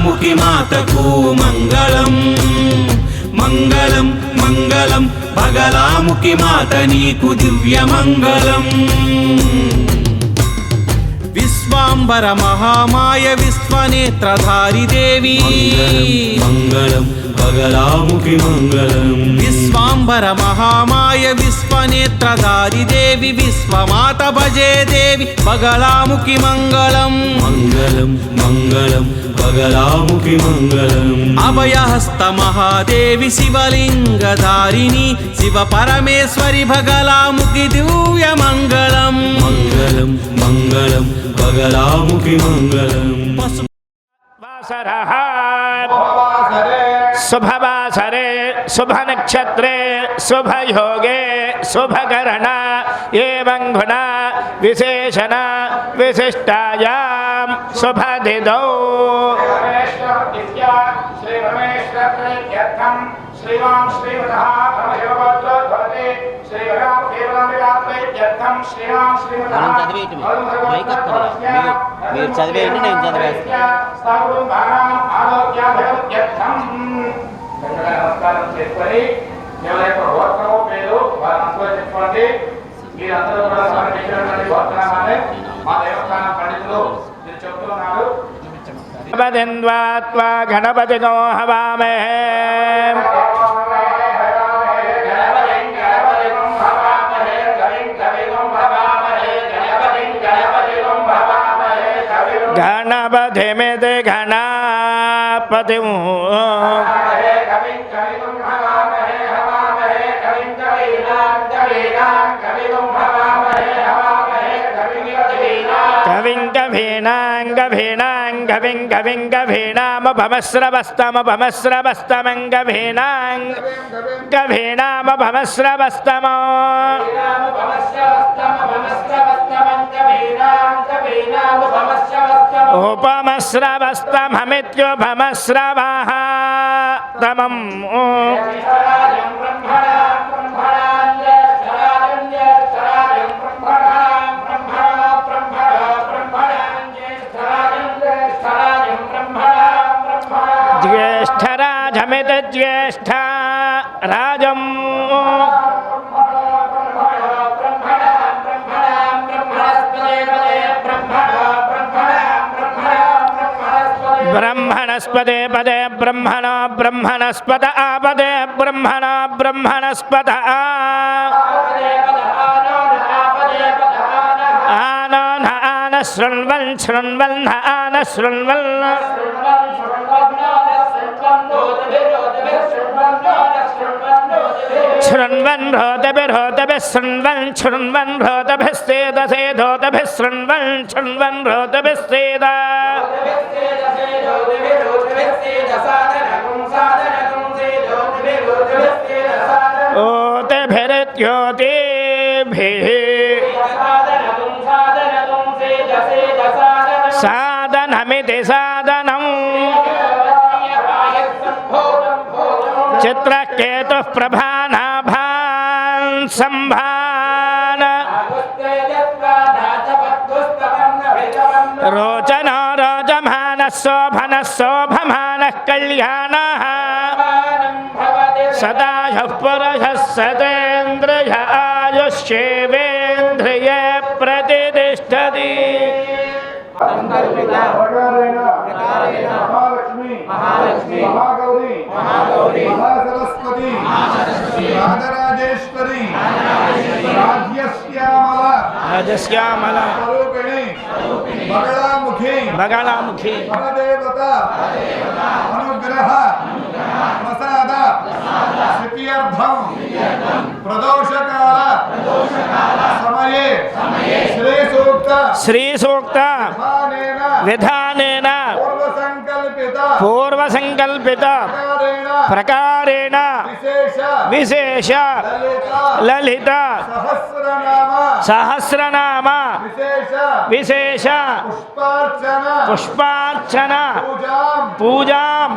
బగలాముఖి మాతకు మంగళం మంగళం మంగళం బగలాముఖి మాత నీకు దివ్య మంగళం విశ్వాంబర మహామాయ విశ్వనేత్రధారి దేవి మంగళం బగలాముఖి మంగళం విశ్వాంబర మహామాయ విశ్వనేత్రధారి దేవి విశ్వమాత భజే దేవి బగలాముఖి మంగళం మంగళం మంగళం బగలాముఖి మంగళం అభయహస్త మహాదేవి శివలింగధారిణి శివ పరమేశ్వరి బగలాముఖి దివ్య మంగళం మంగళం మంగళం బగలాముఖి మంగళం शुभवासरे शुभनक्षत्रे शुभयोगे शुभकरण एवं गुण विशेषण विशिष्टायां शुभतिथौ श्रीराम श्रीमतः भवते श्रीराम केवलं विरात्मैत्यर्थं श्रीराम श्रीमतः మీరు చదివేయండి నేను చదివేస్తాను సర్వం ఆరోగ్యాభివృద్ధ్యర్థం నమస్కారం చేసుకొని ఎవరి యొక్క గోత్రమో పేరు వారిని అనుసరించుకోండి మీరందరూ కూడా సమర్పించినటువంటి గోత్రనామాన్ని మా దేవస్థానం పండితులు మీరు చెప్తున్నారు గణపతిన్వాత్వా గణపతిగో హవామహే गणपतिमिति गणपति कविं कवीनामभमस्रवस्तमभमस्रवस्तमं उपमस्रवस्तममित्युपमस्रवः तमम् ज्येष्ठराजमित ज्येष्ठ राजम् ब्रह्मणस्पते पदे ब्रह्मण ब्रह्मणस्पत आपदे ब्रह्मण ब्रह्मणस्पत आनन आन शृण्वन् शृण्वन् आन शृण्वन् शृण्वन् रोदभिः शृण्वन् शृण्वन् रोदभिः सेदसेदोदभिः शृण्वन् शृण्वन् रोदभिः सेद ओतभिर्ज्योतिभिः साधनमिति साधनम् चित्रकेतुः प्रभानाभान् सम्भान रोचनो रोचमानः शोभनः शोभमानः कल्याणः सदायुः पुरुषः सतेन्द्रिय आयुष्येवेन्द्रिये प्रतिष्ठति महालक्ष्मी महागौरी महासरस्वती राजराजेश्वरी राजश्यामला बगलामुखी देवता अनुग्रह प्रसाद सिद्ध्यर्थं प्रदोषकाल समये श्री सूक्त विधानेन पूर्व संकल्पित प्रकारेण विशेष ललित सहस्रनाम विशेष पुष्पार्चना पूजां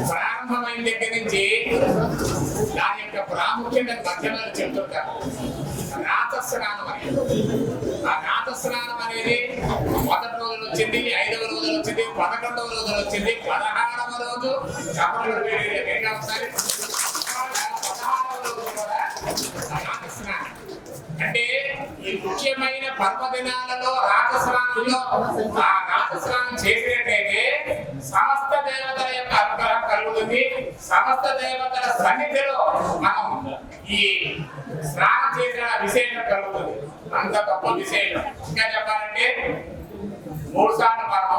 ప్రారంభమైన అయిన దగ్గర నుంచి దాని యొక్క ప్రాముఖ్యత మధ్యలో చెప్తుంటారు. రాత స్నానం అనేది, ఆ రాత స్నానం అనేది మొదటి రోజులు వచ్చింది, 5వ రోజులు వచ్చింది, 11వ రోజులు వచ్చింది, 16వ రోజు ఒకసారి 16వ రోజు కూడా రాత స్నానం. అంటే ఈ ముఖ్యమైన పర్వదినాలలో రాతస్నానంలో ఆ రాతస్నానం చేసినట్టయితే సమస్త దేవతల యొక్క అనుగ్రహం కలుగుతుంది. సమస్త దేవతల సన్నిధిలో మనం ఈ స్నానం చేసిన విశేషం కలుగుతుంది. అంత గొప్ప విశేషం. ఇంకా చెప్పాలంటే 3 సార్లు మనం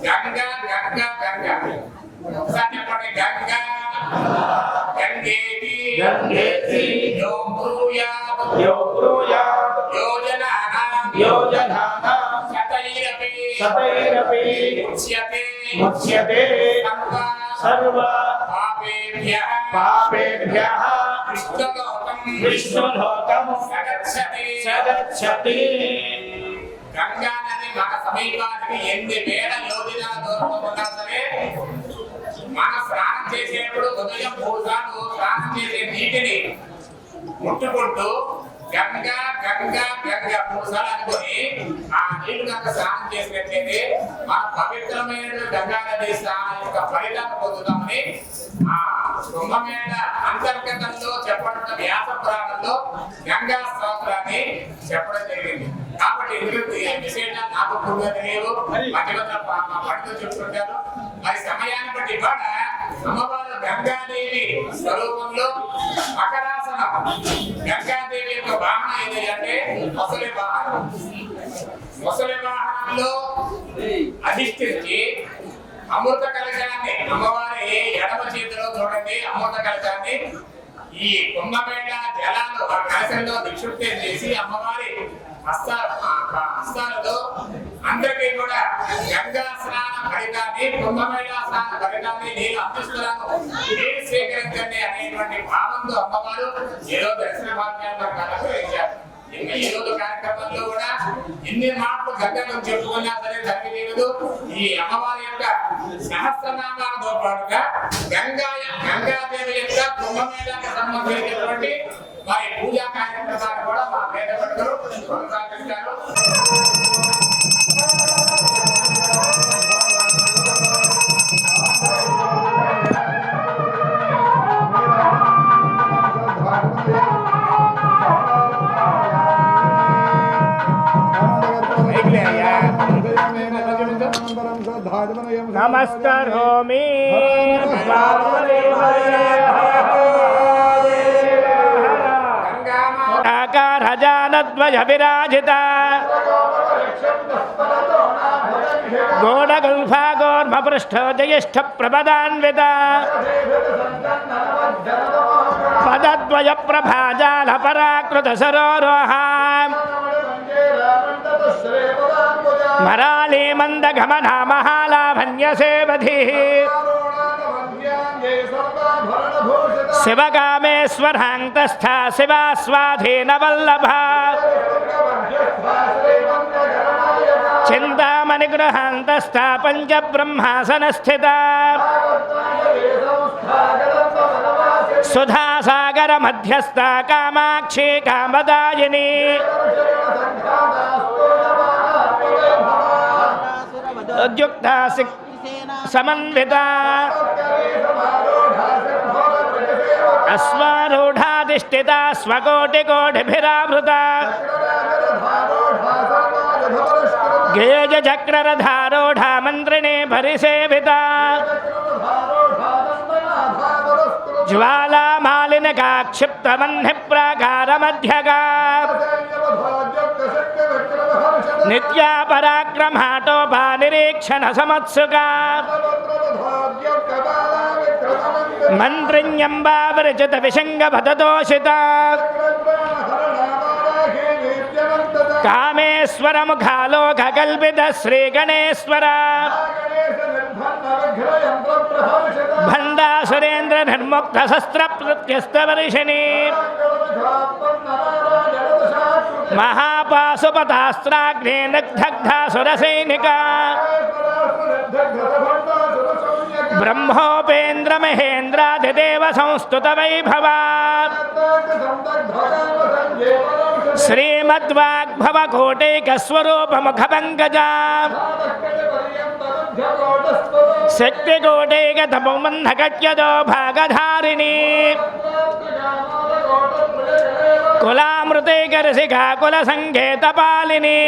గంగా గంగా గంగా, ఒకసారి చెప్పండి, గంగా గంగేతి గంగేతి యో బ్రూయాత్ యో బ్రూయాత్ యోజనానాం శతైరపి ముచ్యతే సర్వ పాపేభ్యః విష్ణులోకం సగచ్చతి. గంగా నది మన సమీపానికి 8,000 యోజనాల దూరంలో ఉన్నా సరే మనం స్నానం చేసేప్పుడు ఉదయం 3 సార్లు స్నానం చేసే నీటిని ముట్టుకుంటూ గంగా గంగా గంగా 3 సార్లు అనుకొని ఆ నీళ్లు కనుక స్నానం చేసినట్లయితే మన పవిత్రమైన గంగా నది స్నానం యొక్క ఫలితాన్ని పొందుతామని ఆ కుంభమేళ అంతర్గతంలో చెప్పడం వ్యాస పురాణంలో గంగా స్తోత్రాన్ని చెప్పడం జరిగింది. కాబట్టి ఇందులో విశేషాలు నాకు పూర్తిగా తెలియదు, మధ్యలో మా పండితులు చెప్తుంటారు. మరి సమయాన్ని బట్టి ఇవాళ అమ్మవారు గంగాదేవి స్వరూపంలో మకరాసనం. గంగాదేవి యొక్క వాహనం ఏది అంటే ముసలి వాహనం. ముసలి వాహనంలో అధిష్ఠించి అమృత కలశాన్ని అమ్మవారి ఎడమ చేతిలో చూడండి, అమృత కలశాన్ని ఈ కుంభమేళ జలాలు ఆ కలశంలో నిక్షిప్తం చేసి అమ్మవారి హస్తాలతో అందరికీ కూడా గంగా స్నాన ఫలితాన్ని, కుంభమేళ స్నాన ఫలితాన్ని నేను అందిస్తున్నాను, నేను స్వీకరించండి అనేటువంటి భావంతో అమ్మవారు ఏదో దర్శన భాగ్యాన్ని అనుగ్రహించారు. ఇంకా ఈ రోజు కార్యక్రమంలో కూడా ఎన్ని మాటలు గంగను చెప్పుకున్నా సరే తగ్గిలేదు. ఈ అమ్మవారి యొక్క సహస్రనామాలతో పాటుగా గంగాదేవి యొక్క కుంభమేళానికి సంబంధించినటువంటి వారి పూజా కార్యక్రమాలు కూడా మా పేదపడ్డలు కొనసాగిస్తారు. నమస్కరోమి కాకారజానద్వయ విరాజిత గోడగుల్ఫాగోర్మపృష్ఠ జయేష్ఠ ప్రపదాన్విత పదద్వయ ప్రభాజాల పరాకృత సరోరోహ మరాళీ మందగమనా మహాలాభన్యసేవధి శివకామేశ్వరాంతస్థా శివాస్వాధీన వల్లభ చింతామణి గృహాంతస్థా పంచబ్రహ్మాసన స్థిత సుధాసాగర మధ్యస్థ కామాక్షి కామదాయిని ఉద్యుక్త సమన్విత అశ్వారూఢాధిష్ఠిత స్వకోటికోటిభిరావృత గేయ చక్రరథారూఢ మంత్రిణే పరిసేవిత జ్వాలామాలినకా క్షిప్తమన్హి ప్రాకారమధ్యగా నిత్యా పరాక్రమాటోపా నిరీక్షణ సమత్సుకా మంత్రిణ్యంబావృచిత విషంగభతదోషిత కామేశ్వర ముఖాలోక కల్పిత శ్రీ గణేశ్వర భండాసురేంద్ర నిర్ముక్త శస్త్ర ప్రత్యస్త వర్షిణి మహాపాశుపతాస్త్రాగ్నే దగ్ధగ్ధాసుర సైనిక బ్రహ్మోపేంద్ర మహేంద్రాదిదేవ సంస్తుత వైభవ శ్రీమద్వాగ్భవ కోటైక స్వరూప ముఖ పంకజ శక్తి కోటైక తపోమంధకట్యదో భాగధారిణి కులామృతైక రసికా కుల సంకేత పాలిని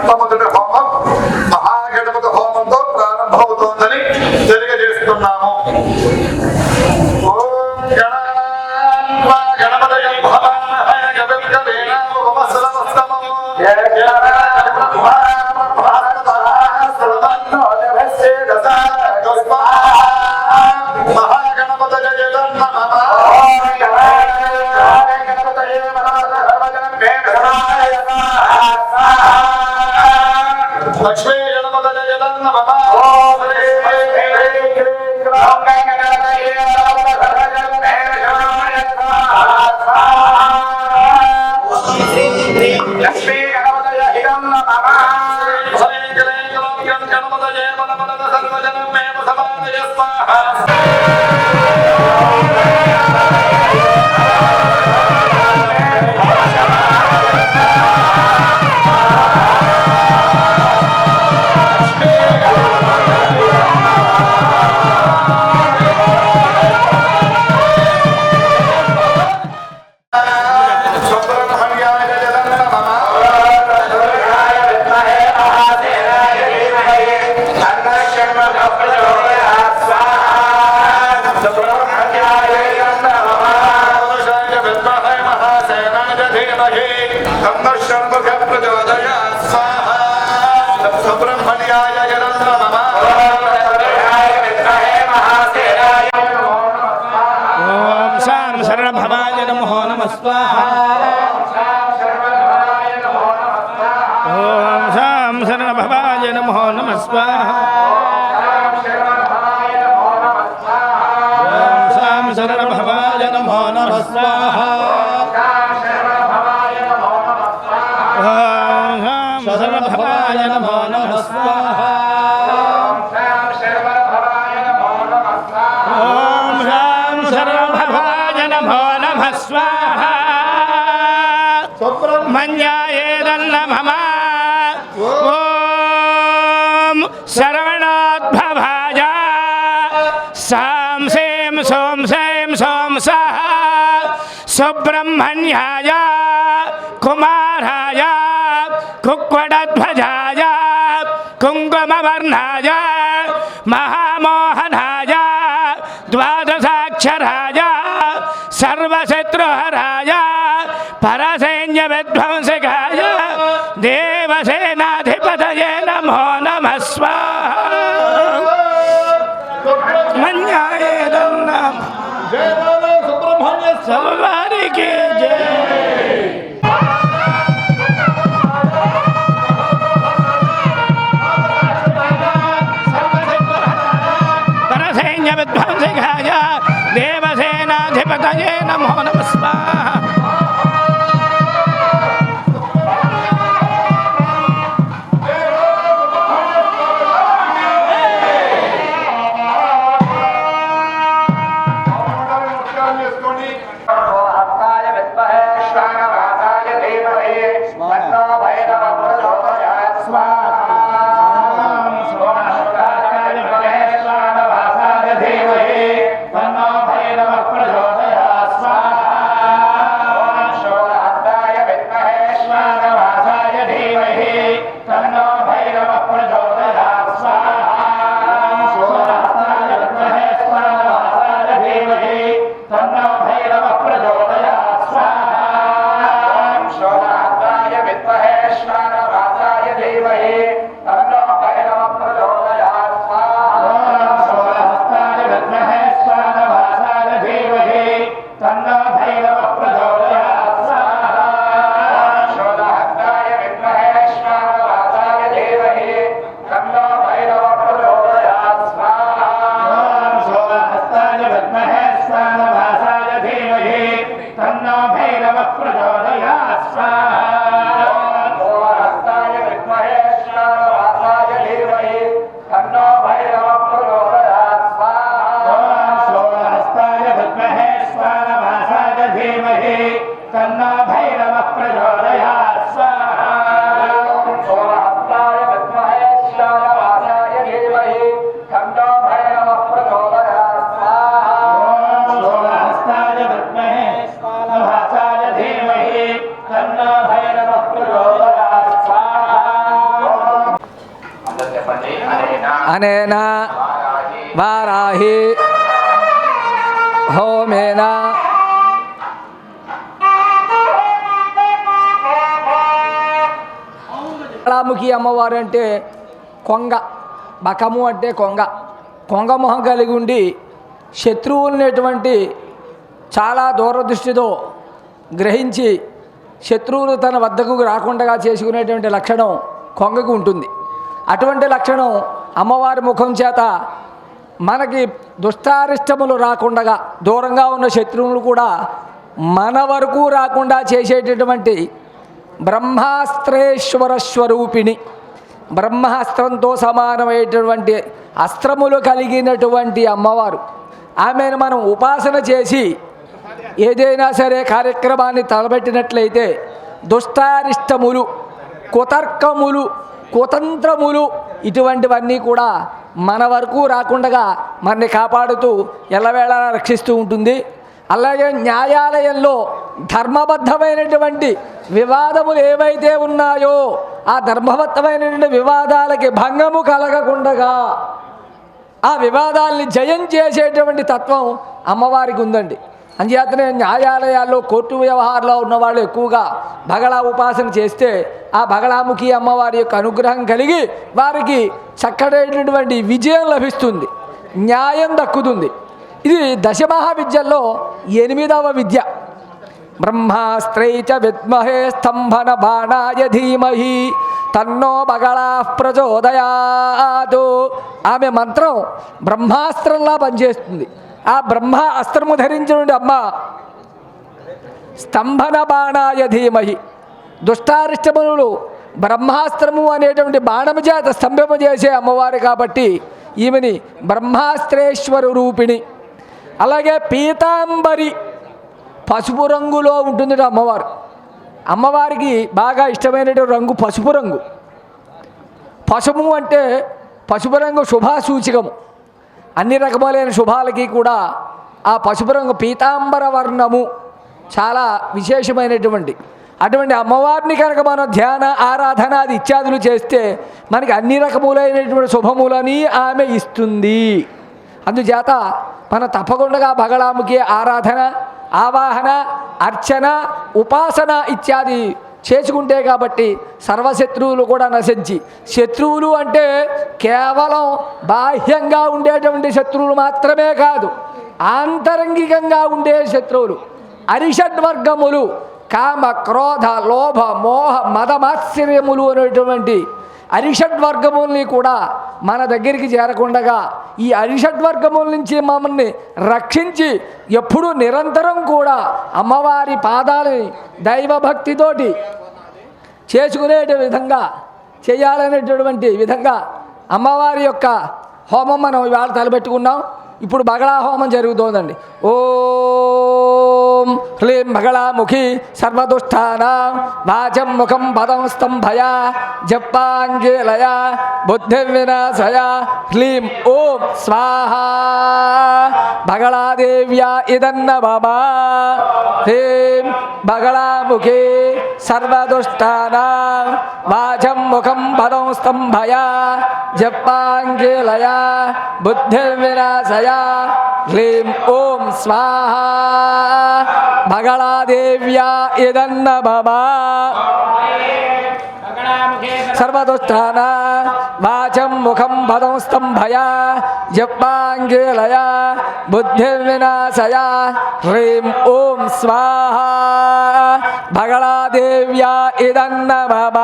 మొట్టమొదటి హోమం మహాగణపతి హోమంతో ప్రారంభమవుతోందని తెలియజేస్తున్నాము. ఓం గణపతయే భవామహే కవిం కవీనాముపమస్రవస్తమం మహాగణపతయే నమః. లక్ష్మీ గణపతయే నమః. లక్ష్మీ గణపతయ హిరం నమః. గణపతయే మనమనద సర్వజనం మేవ సమానయ స్వాహా. ఓం శాం శరణభవాయ నమో నమః స్వాహా. ఓం శాం శరణభవాయ నమో నమః స్వాహా. ఓం శాం శరణభవాయ నమో నమః స్వాహా. ఓం శాం శరణభవాయ నమో నమః స్వాహా. ఓం శాం శరణభవాయ నమో నమః స్వాహా. సుబ్రహ్మణ్యాయేదన్న మమ. ఓం శరవణోద్భవాయ సాం సేం సోం సేం సోం సహ సుబ్రహ్మణ్యాయ కుమారాయ కుక్వడధ్వజాయ కుంకుమవర్ణాయ మహామోహనాయ ద్వాదశాక్షరాయ సర్వశత్రుహరాయ పరసైన్య విధ్వంసకాయ దేవసేనాధిపతయే నమో నమః స్వాహా. మన్యాయే నమః. సర్వానికి జయ. పరసైన్య విధ్వంసకాయ దేవసేనాధిపతయే నమో నమః స్వాహా. హస్తాయ విద్మహే శ్వానవాసాయ ధీమహి తన్నో భైరవః ప్రచోదయాత్. స్వాహా. హస్తాయ విద్మహే శ్వానవాసాయ ధీమహి తన్నో భైరవః ప్రచోదయాత్. స్వాహా. అనేన వారాహి హోమేన బగళాముఖి అమ్మవారు అంటే కొంగ, బకము అంటే కొంగ, కొంగ మొహం కలిగి ఉండి శత్రువులనేటువంటి చాలా దూరదృష్టితో గ్రహించి శత్రువులు తన వద్దకు రాకుండా చేసుకునేటువంటి లక్షణం కొంగకు ఉంటుంది. అటువంటి లక్షణం అమ్మవారి ముఖం చేత మనకి దుష్టారిష్టములు రాకుండా దూరంగా ఉన్న శత్రువులు కూడా మన వరకు రాకుండా చేసేటటువంటి బ్రహ్మాస్త్రేశ్వర స్వరూపిణి, బ్రహ్మాస్త్రంతో సమానమైనటువంటి అస్త్రములు కలిగినటువంటి అమ్మవారు. ఆమెను మనం ఉపాసన చేసి ఏదైనా సరే కార్యక్రమాన్ని తలబెట్టినట్లయితే దుష్టారిష్టములు, కుతర్కములు, కుతంత్రములు ఇటువంటివన్నీ కూడా మన వరకు రాకుండా మనని కాపాడుతూ ఎల్లవేళ రక్షిస్తూ ఉంటుంది. అలాగే న్యాయాలయంలో ధర్మబద్ధమైనటువంటి వివాదములు ఏవైతే ఉన్నాయో ఆ ధర్మబద్ధమైనటువంటి వివాదాలకి భంగము కలగకుండా ఆ వివాదాల్ని జయం చేసేటువంటి తత్వం అమ్మవారికి ఉందండి. అంచేతనే న్యాయాలయాల్లో కోర్టు వ్యవహారంలో ఉన్నవాళ్ళు ఎక్కువగా బగళా ఉపాసన చేస్తే ఆ బగళాముఖి అమ్మవారి యొక్క అనుగ్రహం కలిగి వారికి చక్కడైనటువంటి విజయం లభిస్తుంది, న్యాయం దక్కుతుంది. ఇది దశమహావిద్యల్లో 8వ విద్య. బ్రహ్మాస్త్రై చ విద్మహే స్తంభన బాణాయ ధీమహి తన్నో బగళా ప్రచోదయాత్. ఆమె మంత్రం బ్రహ్మాస్త్రంలా పనిచేస్తుంది. ఆ బ్రహ్మ అస్త్రము ధరించినటువంటి అమ్మ స్తంభన బాణాయ ధీమహి, దుష్టారిష్టములు బ్రహ్మాస్త్రము అనేటువంటి బాణము చేత స్తంభము చేసే అమ్మవారు కాబట్టి ఈమెని బ్రహ్మాస్త్రేశ్వర రూపిణి. అలాగే పీతాంబరి, పసుపు రంగులో ఉంటుంది అమ్మవారు. అమ్మవారికి బాగా ఇష్టమైనటువంటి రంగు పసుపు రంగు. పసుపు అంటే పసుపు రంగు శుభాసూచికము. అన్ని రకములైన శుభాలకి కూడా ఆ పసుపు రంగు పీతాంబర వర్ణము చాలా విశేషమైనటువంటి అటువంటి అమ్మవారిని కనుక మనం ధ్యాన ఆరాధనాది ఇత్యాదులు చేస్తే మనకి అన్ని రకములైనటువంటి శుభములని ఆమె ఇస్తుంది. అందుచేత మనం తప్పకుండా బగళాముఖి ఆరాధన, ఆవాహన, అర్చన, ఉపాసన ఇత్యాది చేసుకుంటే కాబట్టి సర్వశత్రువులు కూడా నశించి, శత్రువులు అంటే కేవలం బాహ్యంగా ఉండేటువంటి శత్రువులు మాత్రమే కాదు, ఆంతరంగికంగా ఉండే శత్రువులు అరిషడ్వర్గములు, కామ, క్రోధ, లోభ, మోహ, మదమాత్సర్యములు అనేటువంటి అరిషడ్వర్గముల్ని కూడా మన దగ్గరికి చేరకుండగా ఈ అరిషడ్వర్గముల నుంచి మమ్మల్ని రక్షించి ఎప్పుడూ నిరంతరం కూడా అమ్మవారి పాదాలని దైవభక్తితోటి చేసుకునే విధంగా చేయాలనేటటువంటి విధంగా అమ్మవారి యొక్క హోమం మనం ఇవాళ తలపెట్టుకున్నాం. ఇప్పుడు బగళా హోమం జరుగుతోందండి. ఓం హ్లీం బగళాముఖి సర్వదుష్టానాం వాచం ముఖం పదం స్తంభయ జపాంగేలయ బుద్ధిర్వినాశయ హ్లీం ఓం స్వాహా బగళాదేవ్యా ఇదన్నమమ. హ్లీం బగళాముఖి సర్వదుష్టానాం వాచం ముఖం పదం స్తంభయ జపాంగేలయ బుద్ధిర్వినాశయ హ్లీం ఓం స్వాహా బగళాదేవ్యా ఇదన్నమమ. సర్వదుష్టాన వాచం ముఖం పదం స్తంభయ జపాంగేలయ బుద్ధిర్వినాశయ హ్లీం ఓం స్వాహా బగళాదేవ్యా ఇదన్నమమ.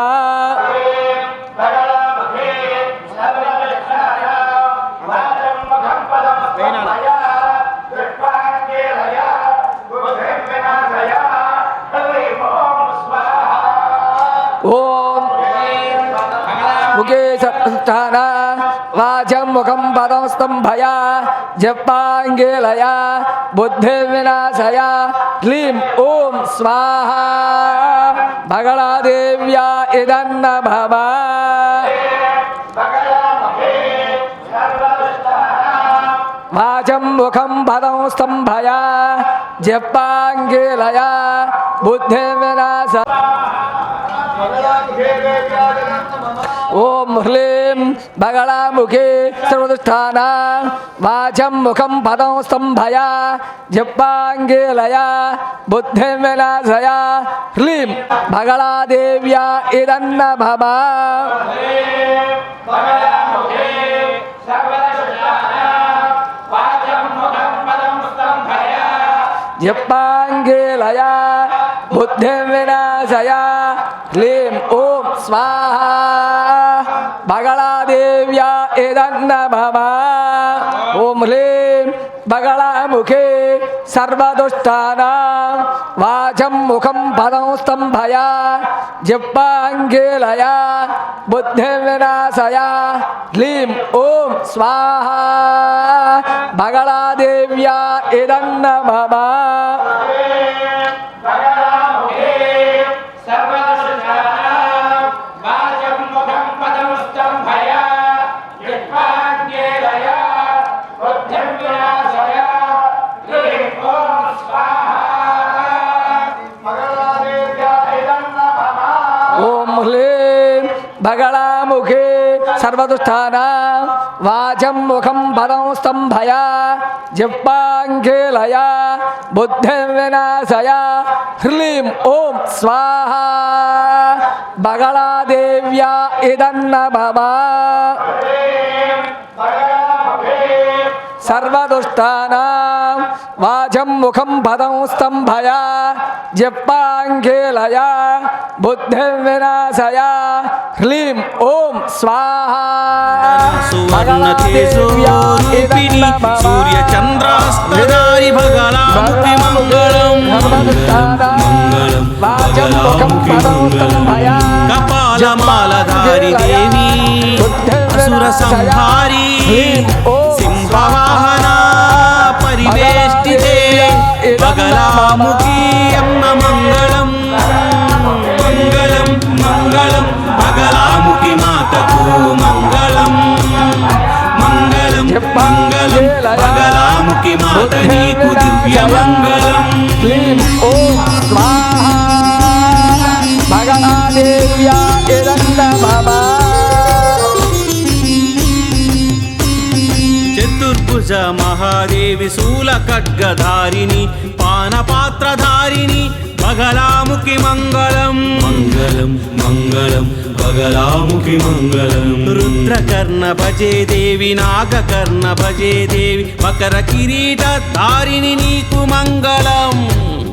ఓం ముఖే సర్వదుష్టాన వాచం ముఖం పదం స్తంభయ జపాంగేలయ బుద్ధిర్వినాశయ హ్లీం ఓం స్వాహా బగళాదేవ్యా ఇదన్నమమ. వాచం ముఖం పదం స్తంభయ జపాంగేలయ బుద్ధిర్వినాశయ ఓం హ్రీం బగళాముఖే సర్వదుష్టాన వాచం ముఖం పదం స్తంభయ జపాంగేలయ బుద్ధిం వినాశయ హ్రీం బగళాదేవ్యా ఇదన్న భవ జపాంగేలయ బుద్ధిం వినాశయ హ్రీం ఓం స్వాహా బగళాదేవ్యా ఇదన్న భవ ఓం హ్రీం బగళాముఖే సర్వదుష్టాన వాచం ముఖం పదం స్తంభయ జపాంగేలయ బుద్ధిం వినాశయ హ్రీం ఓం స్వాహా బగళాదేవ్యా ఇదన్న భవ ఓం హ్రీం బగళాముఖే సర్వదుష్టాన వాచం ముఖం పదం స్తంభయ జపాంగేలయ బుద్ధిం వినాశయ హ్రీం ఓం స్వాహా బగళాదేవ్యా ఇదన్న భవ సర్వదుష్టాన వాచం ముఖం పదం స్తంభయ జపాంగేలయ బుద్ధిం వినాశయ హ్రీం ఓం స్వాహా సువర్ణ తేజోరూపిణి సూర్య చంద్రాస్తదారి బగళాముఖి మంగళం మంగళం బగళాముఖి మంగళం కపాలమాలధారి దేవి అసుర సంహారి సింహవాహన పరివేష్టితే బగళాముఖి అమ్మ మంగళం మంగళం మంగళం బగళాముఖి మాతకు మంగళం మంగళం మంగళం బగళాముఖి మాత నీకు దివ్య మంగళం హ్రీం ఓం స్వాహా బగళాదేవ్యా ఇదన్న భవ చతుర్భుజ మహాదేవి శూల ఖడ్గధారిణి పానపాత్రధారిణి బగళాముఖి మంగళం మంగళం మంగళం బగళాముఖి మంగళం రుద్రకర్ణ భజే దేవి నాగకర్ణ భజే దేవి మకర కిరీట ధారిణి నీకు మంగళం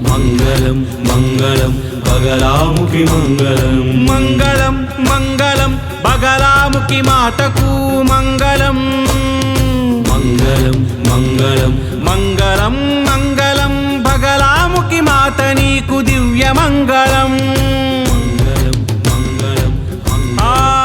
మంగళం మంగళం బగళాముఖి మంగళం మంగళం మంగళం బగళాముఖి మాతకు మంగళం మంగళం మంగళం మంగళం మంగళం బగళాముఖి మాత నీకు దివ్య మంగళం మంగళం మంగళం మంగళం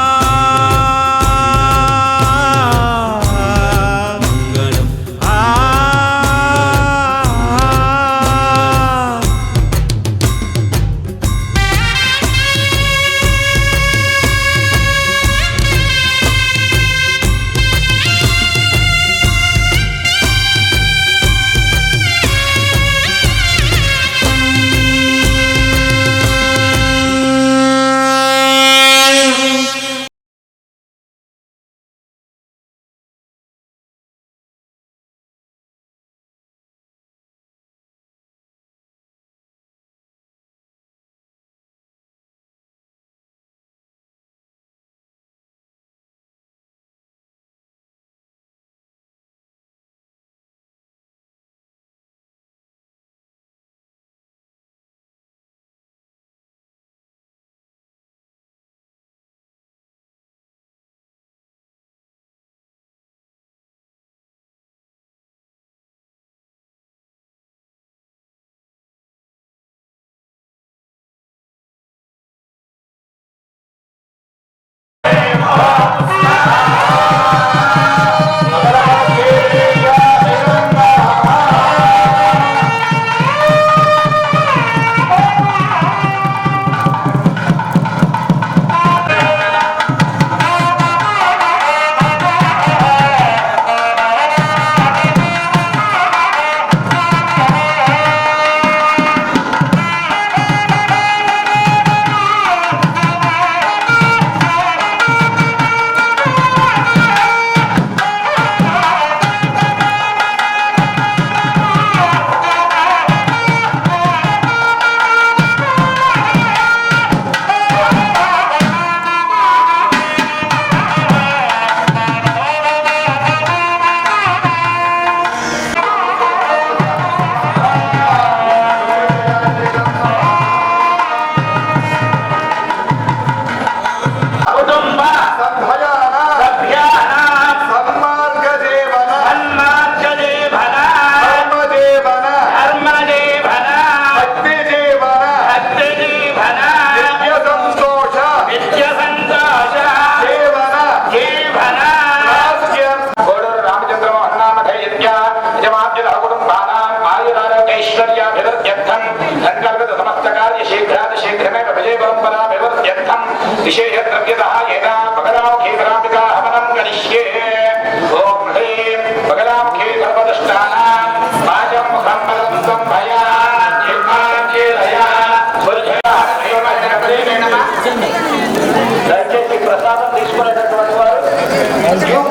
Let's go.